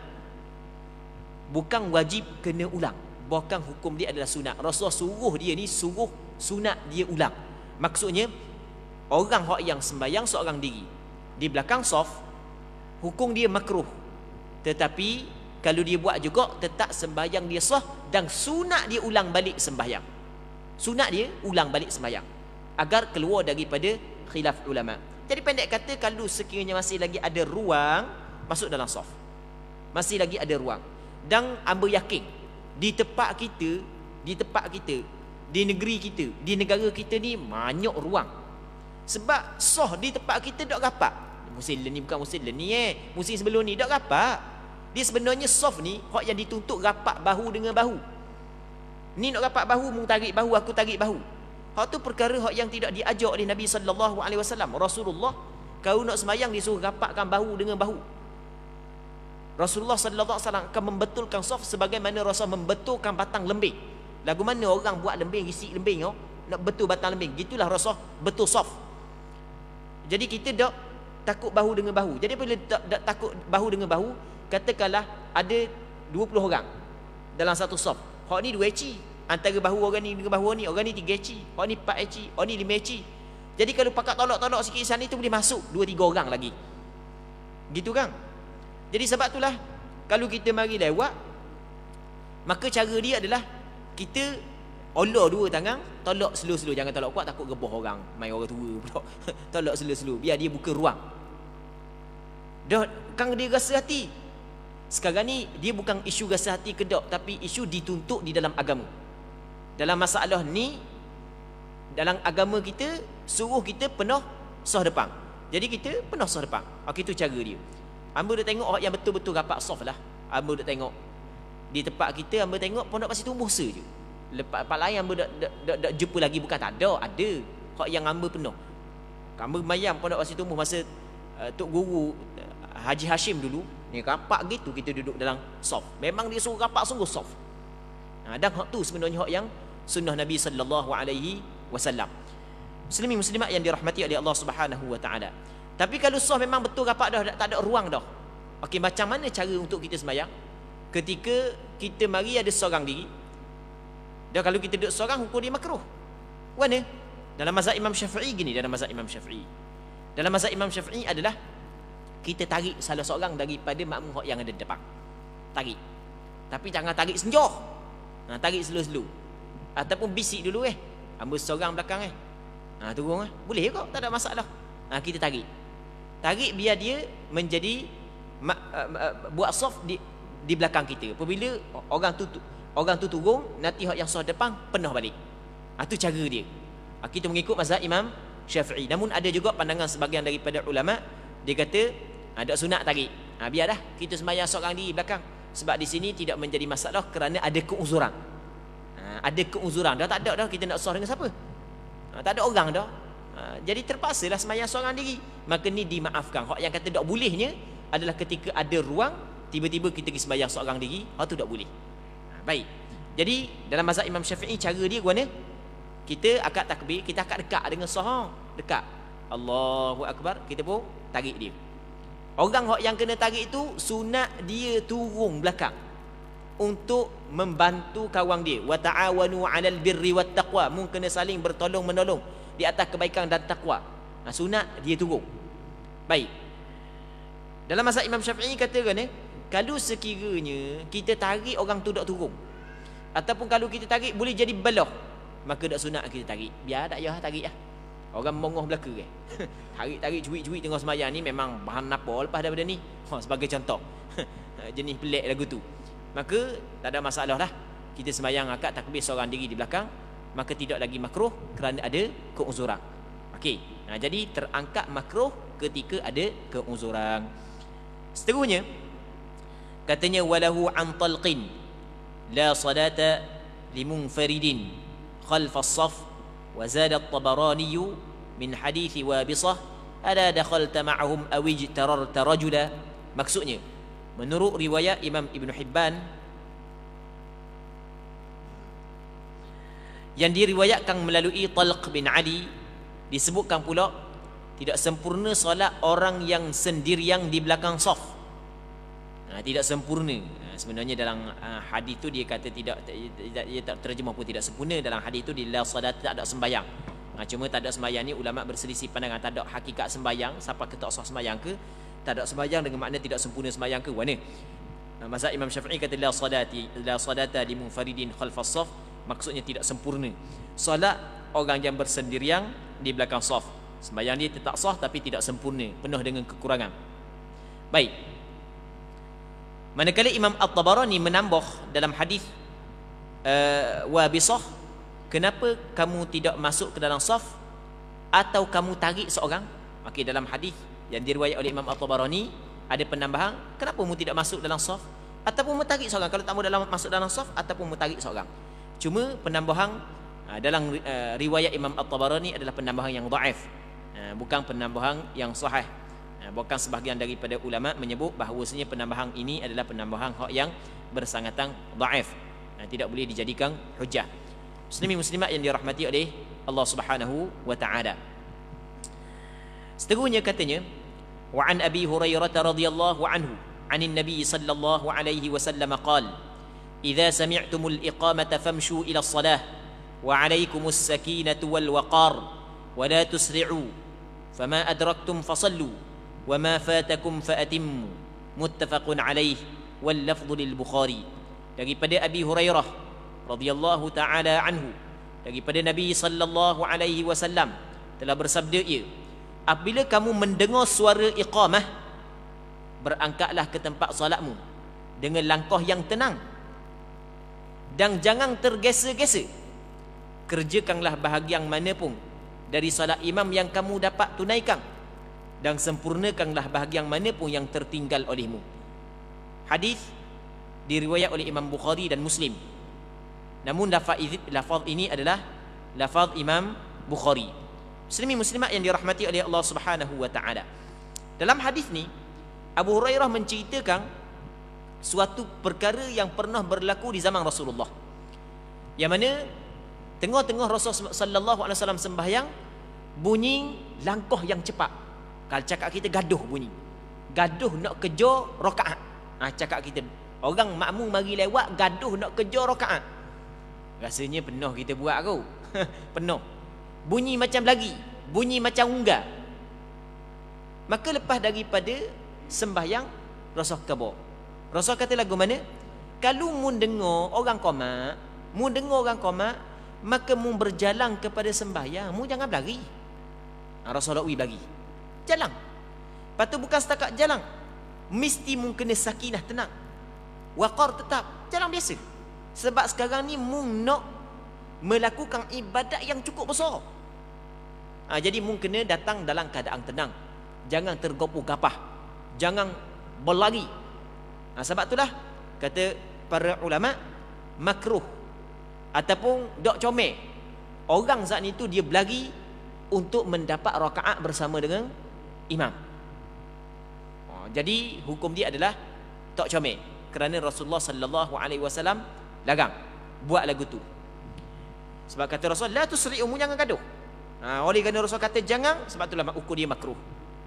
bukan wajib kena ulang, bahkan hukum dia adalah sunat. Rasul suruh dia ni suruh sunat dia ulang. Maksudnya orang yang sembahyang seorang diri di belakang saf, hukum dia makruh. Tetapi kalau dia buat juga tetap sembahyang dia sah, dan sunat dia ulang balik sembahyang. Sunat dia ulang balik sembahyang agar keluar daripada khilaf ulama. Jadi pendek kata, kalau sekiranya masih lagi ada ruang, masuk dalam saf. Masih lagi ada ruang. Dan hamba yakin di tempat kita, di negeri kita, di negara kita ni banyak ruang. Sebab sah di tempat kita tak rapat. Musim ni bukan musim ni musim sebelum ni tak rapat. Dia sebenarnya saf ni hak yang dituntut rapat bahu dengan bahu. Ni nak rapat bahu, mu tarik bahu, aku tarik bahu. Hak tu perkara hak yang tidak diajar oleh Nabi sallallahu alaihi wasallam. Rasulullah kau nak sembahyang disuruh rapatkan bahu dengan bahu. Rasulullah sallallahu alaihi wasallam akan membetulkan saf sebagaimana Rasul membetulkan batang lembing. Lagu mana orang buat lembing, risik lembing nak betul batang lembing, gitulah Rasul betul saf. Jadi kita tak takut bahu dengan bahu. Jadi apabila tak takut bahu dengan bahu, katakanlah ada 20 orang dalam satu saf. Hak ni 2 eci. Antara bahu orang ni dengan bahu orang ni 3 eci. Hak ni 4 eci, hak ni 5 eci. Jadi kalau pakat tolak-tolak sikit sana tu boleh masuk 2-3 orang lagi. Gitu kan? Jadi sebab itulah kalau kita mari lewat, maka cara dia adalah kita olor 2 tangan, tolak slow-slow, jangan tolak kuat takut gebah orang, main orang tua pula. Tolak slow-slow biar dia buka ruang. Dah kang dia rasa hati. Sekarang ni dia bukan isu rasa hati ke tak, tapi isu dituntut di dalam agama. Dalam masalah ni, dalam agama kita suruh kita penuh saf depan. Jadi kita penuh saf depan. Itu cara dia. Hamba dah tengok orang yang betul-betul rapat saf lah. Hamba dah tengok di tempat kita, hamba tengok pondok pasir tumbuh je. Lepas lain hamba dak jumpa lagi, bukan tak ada, ada. Hak yang hamba penuh. Hamba mayam pondok pasir tumbuh masa Tok Guru Haji Hashim dulu, ni rapat gitu kita duduk dalam saf. Memang dia suruh rapat sungguh saf. Dan hak tu sebenarnya hak yang sunnah Nabi sallallahu alaihi wasallam. Muslimin muslimat yang dirahmati oleh Allah Subhanahu wa taala. Tapi kalau saf memang betul rapat dah, tak ada ruang dah. Okey, macam mana cara untuk kita sembahyang? Ketika kita mari ada seorang diri. Dan kalau kita duduk seorang, hukum dia makruh. Mana? Dalam mazhab Imam Syafi'i gini, dalam mazhab Imam Syafi'i. Dalam mazhab Imam Syafi'i adalah kita tarik salah seorang daripada makmum yang ada di depan. Tarik. Tapi jangan tarik senjoh. Tarik slow-slow. Ataupun bisik dulu hamba seorang belakang turun boleh kok, tak ada masalah. Kita tarik. Tarik biar dia menjadi buat saf di belakang kita. Apabila orang tu turun, nanti hak yang saf depan penuh balik. Itu cara dia. Kita mengikut mazhab Imam Syafi'i. Namun ada juga pandangan sebahagian daripada ulama, dia kata ada sunat tarik. Biarlah kita sembahyang seorang di belakang. Sebab di sini tidak menjadi masalah kerana ada keuzuran. Ada keuzuran. Dah tak ada dah kita nak sah dengan siapa? Tak ada orang dah. Jadi terpaksalah sembahyang seorang diri. Maka ni dimaafkan. Hak yang kata tak bolehnya adalah ketika ada ruang, tiba-tiba kita pergi sembahyang seorang diri, hak tu tak boleh. Baik. Jadi dalam mazhab Imam Syafi'i cara dia gimana? Kita akad takbir, kita akad dekat dengan sah. Dekat. Allahu Akbar, kita pun tarik dia. Orang yang kena tarik itu sunat dia turun belakang untuk membantu kawan dia. Wa ta'awanu 'alal birri wat taqwa. Mu kena saling bertolong-menolong di atas kebaikan dan takwa. Sunat dia turun. Baik. Dalam mazhab Imam Syafi'i kata kan kalau sekiranya kita tarik orang tu tak turun, ataupun kalau kita tarik boleh jadi belah, maka tak sunat kita tarik. Biar tak payah tarik lah. Orang mongoh belaka tarik-tarik cuik-cuik tengah sembahyang ni memang bahan apa lepas daripada ni. Sebagai contoh. Jenis pelik lagu tu. maka tak ada masalah lah. Kita sembahyang akad takbir seorang diri di belakang, maka tidak lagi makruh kerana ada keuzuran. Okey. Jadi terangkat makruh ketika ada keuzuran. Seterusnya katanya walahu an talqin la salata limunfaridin khalf as-saf wa zada at-Tabarani min hadits Wabisah ala dakhalta ma'ahum aw ijtararta rajula. Maksudnya menurut riwayat Imam Ibn Hibban yang diriwayatkan melalui Talq bin Ali, disebutkan pula tidak sempurna solat orang yang sendirian di belakang saf. Tidak sempurna. Sebenarnya dalam hadis tu dia kata tidak, dia tak terjemah pun tidak sempurna. Dalam hadis tu la salat, tak ada sembahyang. Cuma tak ada sembahyang ni ulama berselisih pandangan, tak ada hakikat sembahyang, siapa ke tak sah sembahyang ke, tak ada sembahyang dengan makna tidak sempurna sembahyang ke, mana? Mazhab Imam Syafi'i kata la salata li munfaridin khalfas saf, maksudnya tidak sempurna solat orang yang bersendirian di belakang saf. Sembahyang dia tetap sah tapi tidak sempurna, penuh dengan kekurangan. Baik. Manakala Imam At-Tabarani menambah dalam hadis Wabisah, kenapa kamu tidak masuk ke dalam saf atau kamu tarik seorang? Okey, dalam hadis yang diriwayat oleh Imam At-Tabarani ada penambahan, kenapa kamu tidak masuk dalam saf ataupun tarik seorang? Kalau tak mau masuk dalam saf ataupun tarik seorang. Cuma penambahan dalam riwayat Imam At-Tabarani adalah penambahan yang dhaif, bukan penambahan yang sahih. Bahkan sebahagian daripada ulama menyebut bahawasanya penambahan ini adalah penambahan yang bersangatan dhaif, tidak boleh dijadikan hujah. Muslimin muslimat yang dirahmati oleh Allah Subhanahu wa taala. Seterusnya katanya wa an Abi Hurairah radhiyallahu anhu anin Nabi sallallahu alaihi wasallam qala idza sami'tumul iqamata famshu ila as-salah wa 'alaikumus sakinatu wal waqar wa la tusri'u fama adraktum fasallu wa ma fatakum faatimmu. Muttafaqun alaih wal lafdhu lil Bukhari. Daripada Abi Hurairah radhiyallahu taala anhu, daripada Nabi sallallahu alaihi wasallam telah bersabda ia, apabila kamu mendengar suara iqamah, berangkatlah ke tempat solatmu dengan langkah yang tenang dan jangan tergesa-gesa. Kerjakanlah bahagian mana pun dari solat imam yang kamu dapat tunaikan dan sempurnakanlah bahagian mana pun yang tertinggal olehmu. Hadis diriwayat oleh Imam Bukhari dan Muslim. Namun lafaz ini adalah lafaz Imam Bukhari. Muslimin muslimat yang dirahmati oleh Allah Subhanahu wa taala. Dalam hadis ni Abu Hurairah menceritakan suatu perkara yang pernah berlaku di zaman Rasulullah. Yang mana tengah-tengah Rasulullah sallallahu alaihi wasallam sembahyang, bunyi langkah yang cepat. Kalau cakap kita gaduh bunyi. Gaduh nak kejar rakaat. Cakap kita orang makmum mari lewat gaduh nak kejar rakaat. Rasanya penuh kita buat aku. Penuh. Bunyi macam lagi, bunyi macam unggal. Maka lepas daripada sembahyang, Rasul khabar. Rasul kata lagu mana? Kalau mu dengar orang qomat, maka mu berjalan kepada sembahyang, mu jangan berlari. Rasulullah berlari. Jalan. Lepas tu bukan setakat jalan, mesti mu kena sakinah, tenang. Waqar tetap, jalan biasa. Sebab sekarang ni mu nak melakukan ibadat yang cukup besar. Jadi mu kena datang dalam keadaan tenang. Jangan tergopoh-gapah, jangan berlari. Sebab itulah kata para ulama, makruh ataupun dok comel orang saat itu dia berlari untuk mendapat rakaat bersama dengan imam. Jadi hukum dia adalah tak comel, kerana Rasulullah sallallahu alaihi wasallam larang buat lagu tu. Sebab kata Rasul, la tusri'u, jangan gaduh. Oleh kerana Rasul kata jangan, sebab itulah ukur dia makruh.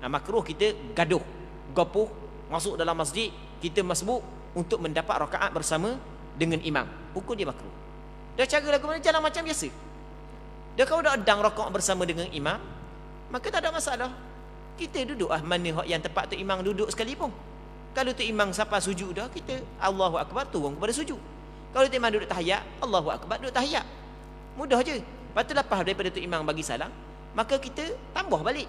Makruh kita gaduh, gopoh, masuk dalam masjid, kita masbuk untuk mendapat rakaat bersama dengan imam. Ukur dia makruh. Dia cara lagu mana, jalan macam biasa. Dia kalau dah adang rakaat bersama dengan imam, maka tak ada masalah. Kita duduk mana yang tepat tu imam duduk sekalipun. Kalau tu imam siapa sujud dah, kita Allahu Akbar turun kepada sujud. Kalau tu imam duduk tahiyat, Allahu Akbar duduk tahiyat. Mudah je. Lepas tu lepas daripada tu imam bagi salam, maka kita tambah balik.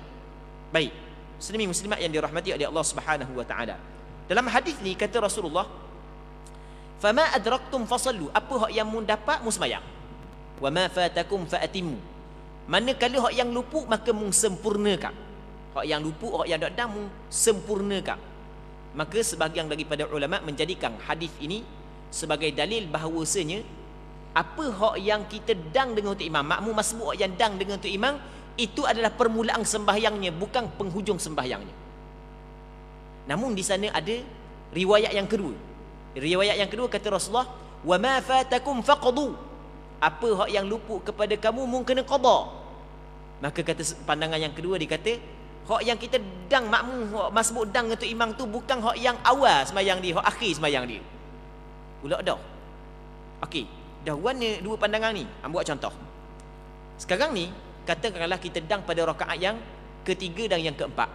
Baik. Muslimin muslimat yang dirahmati oleh Allah Subhanahu wa taala. Dalam hadis ni kata Rasulullah, Fama adraktum fasallu, apa hak yang mu dapat mu sembahyang. Wa ma fatakum faatimmu, manakala hak yang luput maka mu sempurnakan. Hak yang luput, hak yang tak ada mu sempurnakan. Maka sebahagian daripada ulama menjadikan hadis ini sebagai dalil bahawasanya apa hak yang kita dang dengan untuk imam, makmum masbuk hak yang dang dengan untuk imam, itu adalah permulaan sembahyangnya, bukan penghujung sembahyangnya. Namun di sana ada riwayat yang kedua. Riwayat yang kedua kata Rasulullah, wa ma fatakum faqdu, apa hak yang luput kepada kamu mung kena qada. Maka kata pandangan yang kedua, dia kata hak yang kita dang makmum, hak masbuk dang untuk imam tu bukan hak yang awal sembahyang dia, hak akhir sembahyang dia. Pula dah. Okey, dah warna dua pandangan ni. Buat contoh. Sekarang ni katakanlah kita dang pada rakaat yang ketiga dan yang keempat.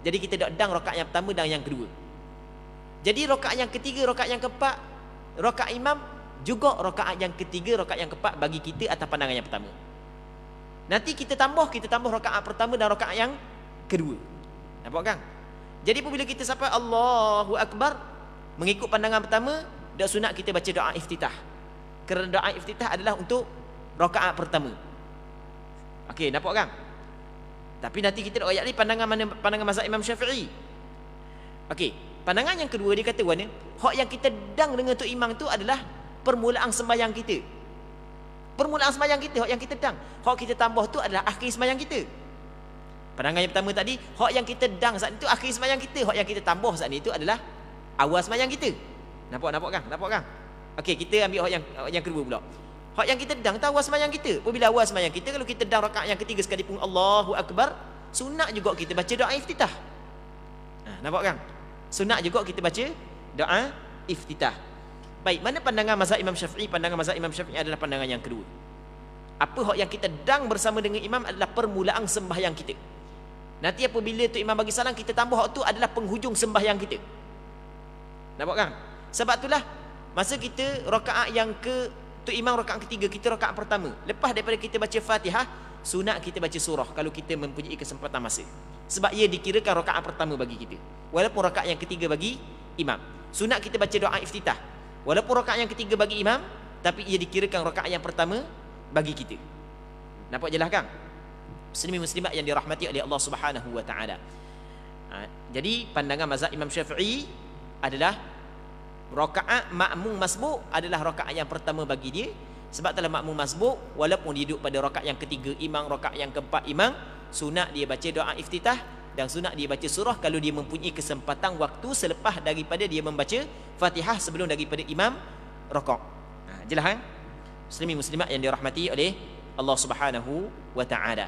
Jadi kita dak dang rakaat yang pertama dan yang kedua. Jadi rakaat yang ketiga, rakaat yang keempat, rakaat imam juga rakaat yang ketiga, rakaat yang keempat bagi kita atas pandangan yang pertama. Nanti kita tambah rakaat pertama dan rakaat yang kedua. Nampak kan? Jadi apabila kita sampai Allahu Akbar, mengikut pandangan pertama, dak sunat kita baca doa iftitah. Kerana doa iftitah adalah untuk rakaat pertama. Okey, nampak kan? Tapi nanti kita nak ayat ni pandangan mana, pandangan mazhab Imam Syafi'i. Okey, pandangan yang kedua dia kata mana? Hak yang kita dang dengan tu imam tu adalah permulaan sembahyang kita. Permulaan sembahyang kita, hak yang kita dang. Hak kita tambah tu adalah akhir sembahyang kita. Pandangan yang pertama tadi, hak yang kita dang saat itu akhir sembahyang kita, hak yang kita tambah saat itu adalah awal sembahyang kita. Nampak kan? Okey, kita ambil hak yang kedua pula. Hak yang kita dang tahu awal sembahyang kita. Apabila awal sembahyang kita, kalau kita dang rakaat yang ketiga sekalipun Allahu Akbar, sunat juga kita baca doa iftitah. Nampak kan? Sunat juga kita baca doa iftitah. Baik, mana pandangan mazhab Imam Syafi'i? Pandangan mazhab Imam Syafi'i adalah pandangan yang kedua. Apa hak yang kita dang bersama dengan imam adalah permulaan sembahyang kita. Nanti apabila tu imam bagi salam, kita tambah hak tu adalah penghujung sembahyang kita. Nampak kan? Sebab itulah masa kita rakaat yang tu imam rakaat ketiga, kita rakaat pertama, lepas daripada kita baca Fatihah, sunat kita baca surah kalau kita mempunyai kesempatan masa. Sebab ia dikirakan rakaat pertama bagi kita, walaupun rakaat yang ketiga bagi imam. Sunat kita baca doa iftitah walaupun rakaat yang ketiga bagi imam, tapi ia dikirakan rakaat yang pertama bagi kita. Nampak jelas kan? Muslimin muslimat yang dirahmati oleh Allah Subhanahu wa taala. Jadi pandangan mazhab Imam Syafi'i adalah rakaat makmum masbuk adalah rakaat yang pertama bagi dia. Sebab telah makmum masbuk, walaupun dia duduk pada rakaat yang ketiga imam, rakaat yang keempat imam, sunat dia baca doa iftitah dan sunat dia baca surah kalau dia mempunyai kesempatan waktu selepas daripada dia membaca Fatihah sebelum daripada imam rakaat. Jelas kan? Muslimin muslimat yang dirahmati oleh Allah Subhanahu wa taala.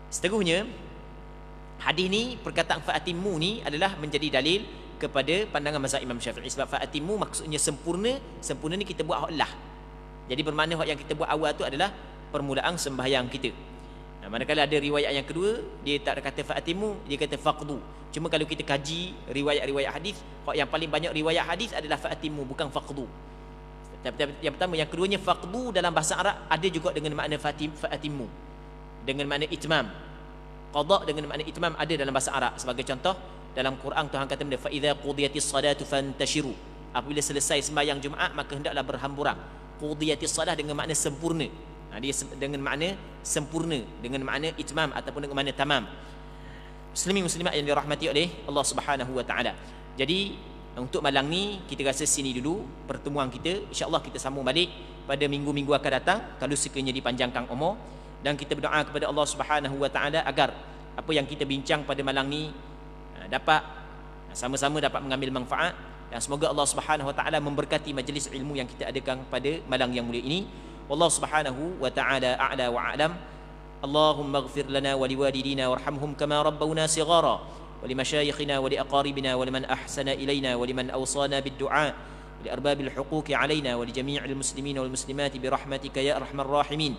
Seterusnya, hadis ni, perkataan fa'atimmu ni adalah menjadi dalil kepada pandangan mazhab Imam Syafi'i. Sebab fa'atimmu maksudnya sempurna. Sempurna ni kita buat hak lah. Jadi bermakna hak yang kita buat awal tu adalah permulaan sembahyang kita. Manakala ada riwayat yang kedua, dia tak kata fa'atimmu, dia kata faqdu. Cuma kalau kita kaji riwayat-riwayat hadis, hak yang paling banyak riwayat hadis adalah fa'atimmu, bukan faqdu. Yang pertama, yang keduanya faqdu dalam bahasa Arab ada juga dengan makna fa'atimmu, dengan makna itmam. Qada dengan makna itmam ada dalam bahasa Arab. Sebagai contoh, dalam Quran Tuhan kata benda fa idza qudiyatis salatu fantashiru. Apabila selesai sembahyang Jumaat maka hendaklah berhamburan. Qudiyatis salah dengan makna sempurna. Dia dengan makna sempurna, dengan makna itmam ataupun dengan makna tamam. Muslimin muslimat yang dirahmati oleh Allah Subhanahu wa taala. Jadi untuk malam ni kita rasa sini dulu pertemuan kita. InsyaAllah kita sambung balik pada minggu-minggu akan datang kalau sekiranya dipanjangkan umur. Dan kita berdoa kepada Allah Subhanahu wa taala agar apa yang kita bincang pada malam ni dapat sama-sama dapat mengambil manfaat, dan semoga Allah Subhanahu wa taala memberkati majlis ilmu yang kita adakan pada malam yang mulia ini. Wallahu Subhanahu wa taala a'la wa a'lam. Allahumma ighfir lana wa liwalidina warhamhum kama rabbawna shighara wa limashayikhina wa liaqaribina wa liman ahsana ilayna wa liman awsana bid-du'a wa li arbabil huquqi alayna wa li jami'il muslimina wal muslimati bi rahmatika ya arhamar rahimin.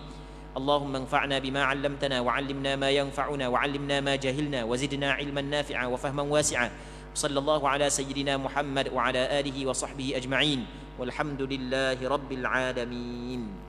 اللهم انفعنا بما علمتنا وعلمنا ما ينفعنا وعلمنا ما جهلنا وزدنا علما نافعا وفهما واسعا. صلى الله على سيدنا محمد وعلى آله وصحبه أجمعين والحمد لله رب العالمين.